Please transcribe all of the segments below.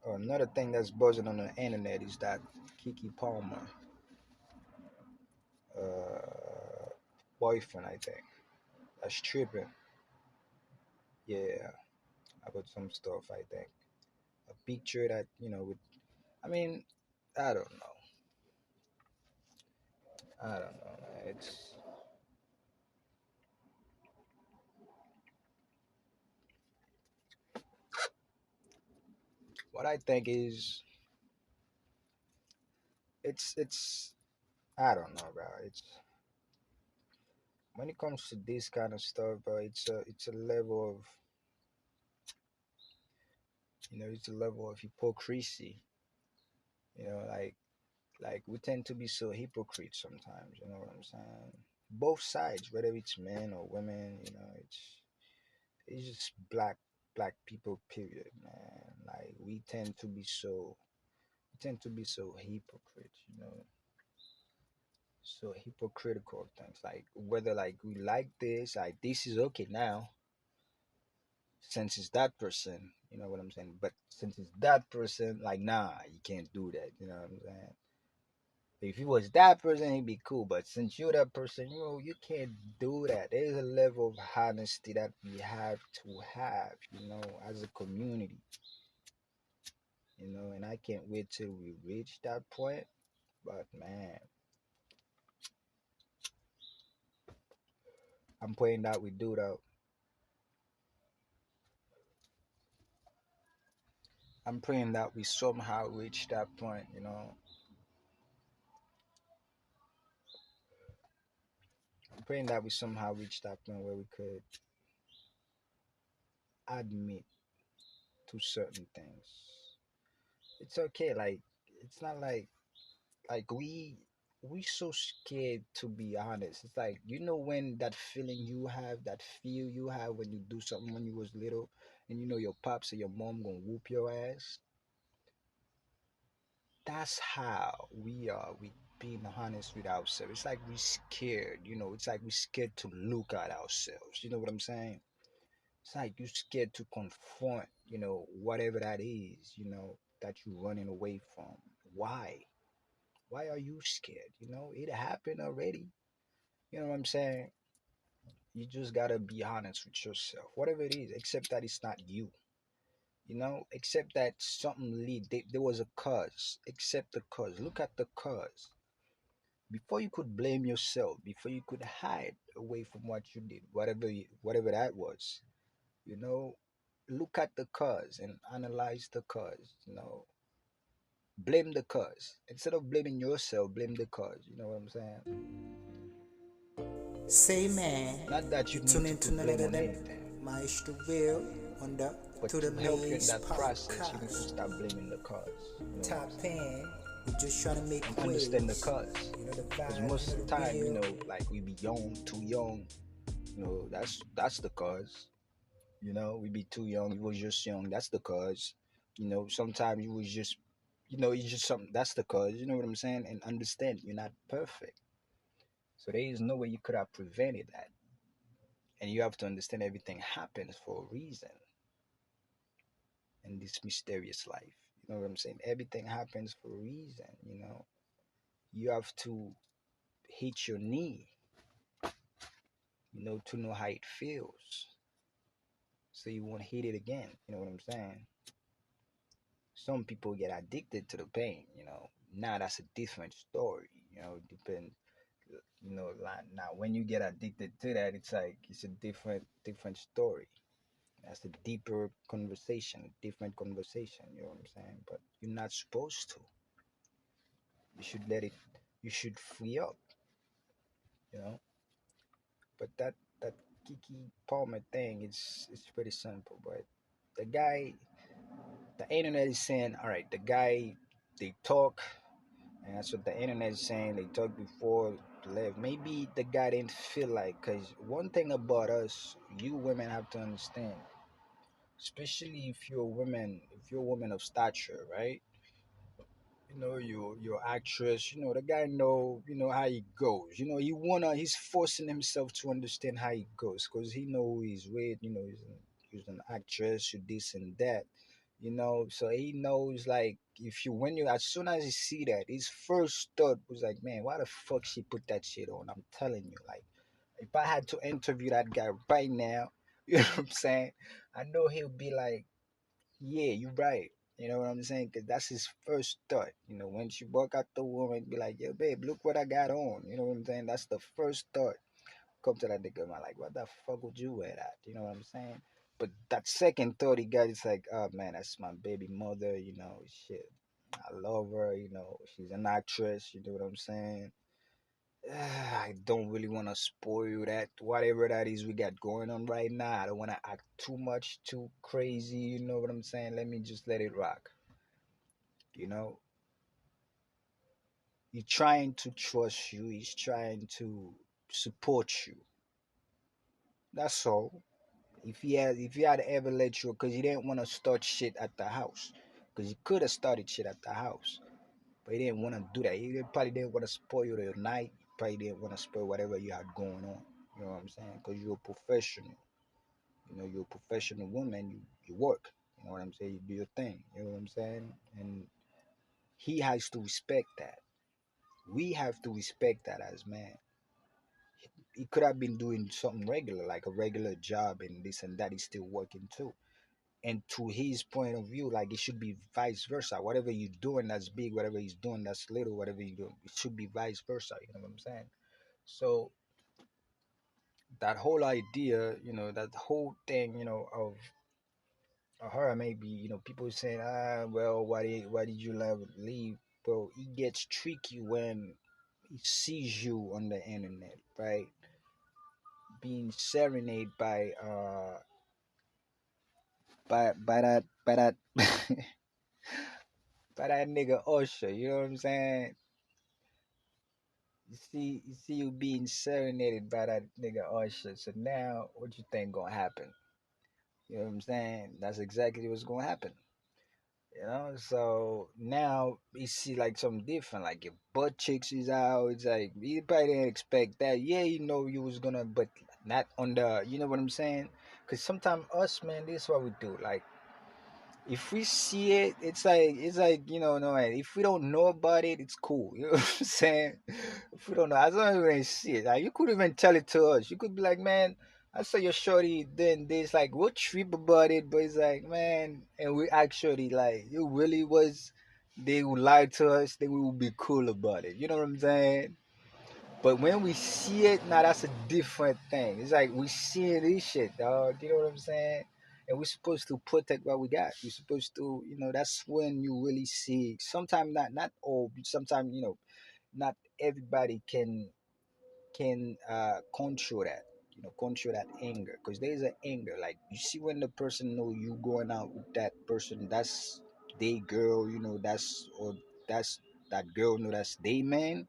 Another thing that's buzzing on the internet is that Kiki Palmer, uh, boyfriend, I think, that's tripping. Yeah, about some stuff. I think a picture that with. I mean, I don't know. I don't know, man. It's what I think is it's I don't know, bro. It's when it comes to this kind of stuff, bro. It's a level of it's a level of hypocrisy. Like we tend to be so hypocrite sometimes. You know what I'm saying? Both sides, whether it's men or women, it's just black people. Period, man. Like we tend to be so hypocrite. So hypocritical things like whether like we like this, like this is okay now since it's that person, you know what I'm saying, but since it's that person, like nah, you can't do that, you know what I'm saying. If it was that person it'd be cool, but since you're that person, you can't do that. There's a level of honesty that we have to have, as a community, and I can't wait till we reach that point. But man, I'm praying that we do that. I'm praying that we somehow reach that point. I'm praying that we somehow reach that point where we could admit to certain things. It's okay. Like it's not like we so scared to be honest. It's like when that feeling you have, that feel you have when you do something when you was little, and your pops or your mom gonna whoop your ass. That's how we are with being honest with ourselves. It's like we scared. It's like we scared to look at ourselves. You know what I'm saying? It's like you scared to confront, whatever that is, that you're running away from. Why? Why are you scared? It happened already. You know what I'm saying? You just gotta be honest with yourself. Whatever it is, except that it's not you. Except that something there was a cause. Accept the cause. Look at the cause. Before you could blame yourself, before you could hide away from what you did, whatever that was, you know look at the cause and analyze the cause. Blame the cause instead of blaming yourself. Blame the cause. You know what I'm saying? Say man, Not that you you need tune to into put none blame other on than anything, Maestro Will on the but To the to help you in Maze that process, you need to podcast. stop blaming the cause. You know what I'm Top saying? 10, we're just trying to make And understand the waves. cause, You know the because vibe, you most know of the the time, real. like we be young, too young. That's the cause. We be too young. You was just young. That's the cause. Sometimes you was just, you just something. That's the cause. You know what I'm saying? And understand, you're not perfect. So there is no way you could have prevented that. And you have to understand everything happens for a reason in this mysterious life. You know what I'm saying? Everything happens for a reason. You have to hit your knee, to know how it feels. So you won't hit it again. You know what I'm saying? Some people get addicted to the pain. Now that's a different story. Depend. Like now when you get addicted to that, it's like it's a different story. That's a deeper conversation, a different conversation. You know what I'm saying? But you're not supposed to. You should let it. You should free up. You know. But that Kiki Palmer thing, it's pretty simple. But the guy, the internet is saying, all right, the guy, they talk, and that's what the internet is saying. They talk before they left. Maybe the guy didn't feel like, cause one thing about us, you women have to understand, especially if you're a woman of stature, right? Your actress, the guy know how he goes. He's forcing himself to understand how he goes because he know who he's with. He's an actress, you this and that. So he knows like if you when you as soon as he see that, his first thought was like, man, why the fuck she put that shit on? I'm telling you, like if I had to interview that guy right now, you know what I'm saying? I know he'll be like, yeah, you're right. You know what I'm saying? Because that's his first thought. When she walk out the room and be like, yo, babe, look what I got on. You know what I'm saying? That's the first thought come to that nigga mind, like, what the fuck would you wear that? You know what I'm saying? But that second thought he got, it's like, oh man, that's my baby mother, shit. I love her, she's an actress, you know what I'm saying? I don't really want to spoil that, whatever that is we got going on right now. I don't want to act too much, too crazy, you know what I'm saying? Let me just let it rock, you know? He's trying to trust you, he's trying to support you. That's all. If he had ever let you, because he didn't want to start shit at the house, because he could have started shit at the house, but he didn't want to do that. Probably didn't want to spoil your night. He probably didn't want to spoil whatever you had going on. You know what I'm saying? Because you're a professional. You're a professional woman. You work. You know what I'm saying? You do your thing. You know what I'm saying? And he has to respect that. We have to respect that as man. He could have been doing something regular, like a regular job and this and that. He's still working too. And to his point of view, like it should be vice versa. Whatever you're doing that's big, whatever he's doing that's little, whatever you do, it should be vice versa. You know what I'm saying? So that whole idea, that whole thing, of her maybe, people saying, well, why did you leave? Bro, he gets tricky when he sees you on the internet, right? Being serenaded by that by that nigga Usher, you know what I'm saying? You see you being serenaded by that nigga Usher. So now what you think gonna happen? You know what I'm saying? That's exactly what's gonna happen. So now you see like something different, like your butt cheeks is out. It's like you probably didn't expect that. Yeah, you was gonna, but not on the. You know what I'm saying? Cause sometimes us, man, this is what we do. Like if we see it, it's like no. If we don't know about it, it's cool. You know what I'm saying? If we don't know, as long as we didn't see it, like you could even tell it to us. You could be like, man, I saw your shorty doing this. Like, we'll trip about it, but it's like, man, and we actually like, it really was. They would lie to us. Then we would be cool about it. You know what I'm saying? But when we see it, now that's a different thing. It's like we seeing this shit, dog. You know what I'm saying? And we're supposed to protect what we got. We're supposed to, that's when you really see. Sometimes not all. Sometimes not everybody can control that. Control that anger, because there's an anger. Like you see when the person know you going out with that person, that's they girl. That's that girl know that's they man.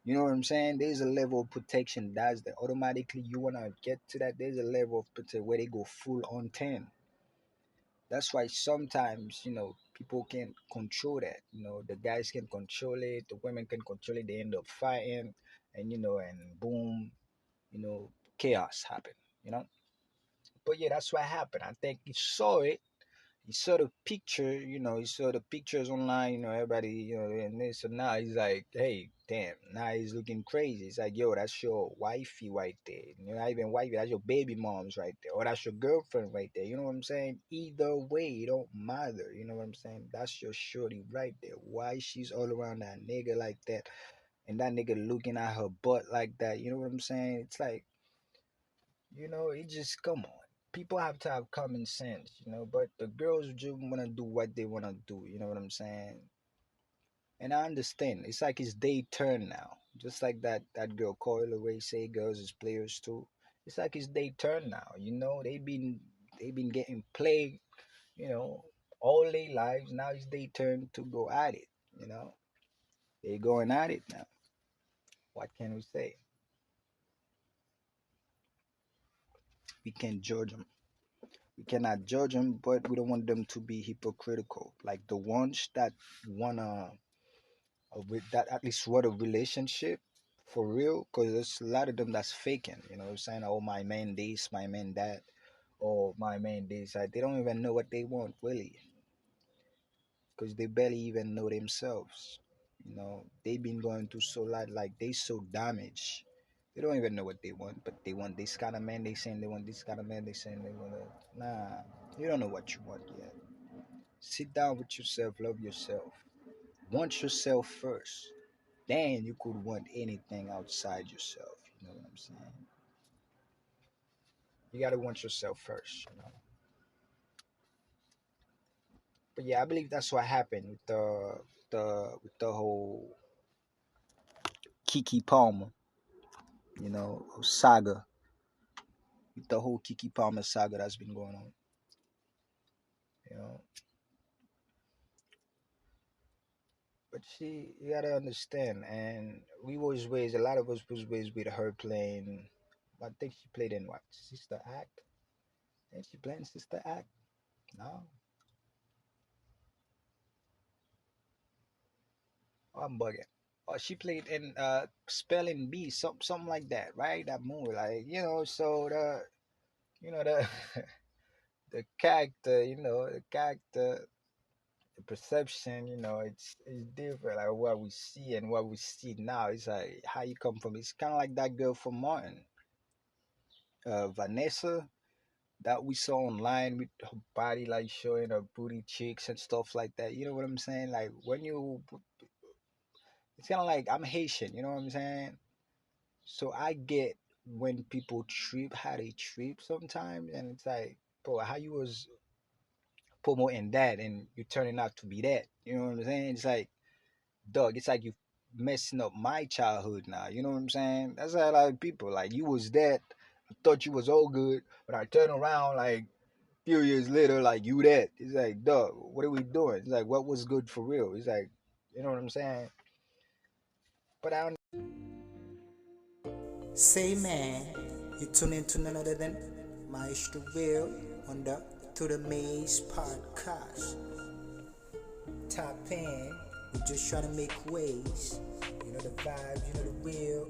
You know what I'm saying? There's a level of protection. That's the automatically you wanna get to that. There's a level of protection where they go full on 10. That's why sometimes people can control that. The guys can control it, the women can control it. They end up fighting, and boom, you know, chaos happen. You know. But yeah, that's what happened. I think he saw it. He saw the picture, he saw the pictures online, everybody, and this, so now he's like, hey, damn, now he's looking crazy. It's like, yo, that's your wifey right there. Not even wifey, that's your baby mom's right there. Or that's your girlfriend right there. You know what I'm saying? Either way, it don't matter. You know what I'm saying? That's your shorty right there. Why she's all around that nigga like that, and that nigga looking at her butt like that. You know what I'm saying? It's like, it just come on. People have to have common sense, but the girls just wanna do what they wanna do, you know what I'm saying? And I understand. It's like it's their turn now. Just like that girl Coil away say girls is players too. It's like it's their turn now, they've been getting played, you know, all their lives. Now it's their turn to go at it, you know. They going at it now. What can we say? We can't judge them. We cannot judge them, but we don't want them to be hypocritical. Like the ones that wanna with that at least want a relationship for real, because there's a lot of them that's faking. Saying, "Oh, my man this, my man that, or my man this." Like, they don't even know what they want really. because they barely even know themselves. They've been going through so lot, like they so damaged. They don't even know what they want, but they want this kind of man. They saying they want this kind of man. They saying they want to. Nah, you don't know what you want yet. Sit down with yourself, love yourself, want yourself first. Then you could want anything outside yourself. You know what I'm saying? You gotta want yourself first. But yeah, I believe that's what happened with the whole Keke Palmer, saga. With the whole Keke Palmer saga that's been going on. You know, but you gotta understand, and we was raised. A lot of us was raised with her playing. I think she played in what Sister Act. And she playing Sister Act. No, oh, I'm bugging. Oh, she played in Spelling Bee, something like that, right? That movie, like So the the character, the perception, it's different. Like what we see and what we see now, it's like how you come from. It's kind of like that girl from Martin, Vanessa, that we saw online with her body like showing her booty cheeks and stuff like that. You know what I'm saying? Like it's kind of like I'm Haitian. You know what I'm saying? So I get when people trip, how they trip sometimes, and it's like, bro, how you was promoting that and you turning out to be that. You know what I'm saying? It's like, dog, it's like you messing up my childhood now. You know what I'm saying? That's how a lot of people like you was that. I thought you was all good, but I turn around like few years later, like you that. It's like, dog, what are we doing? It's like what was good for real? It's like, you know what I'm saying? But I don't. Say man, you tune into none other than Maestro Will on the To the Maze podcast. Top in, we just trying to make waves. You know the vibes, you know the real.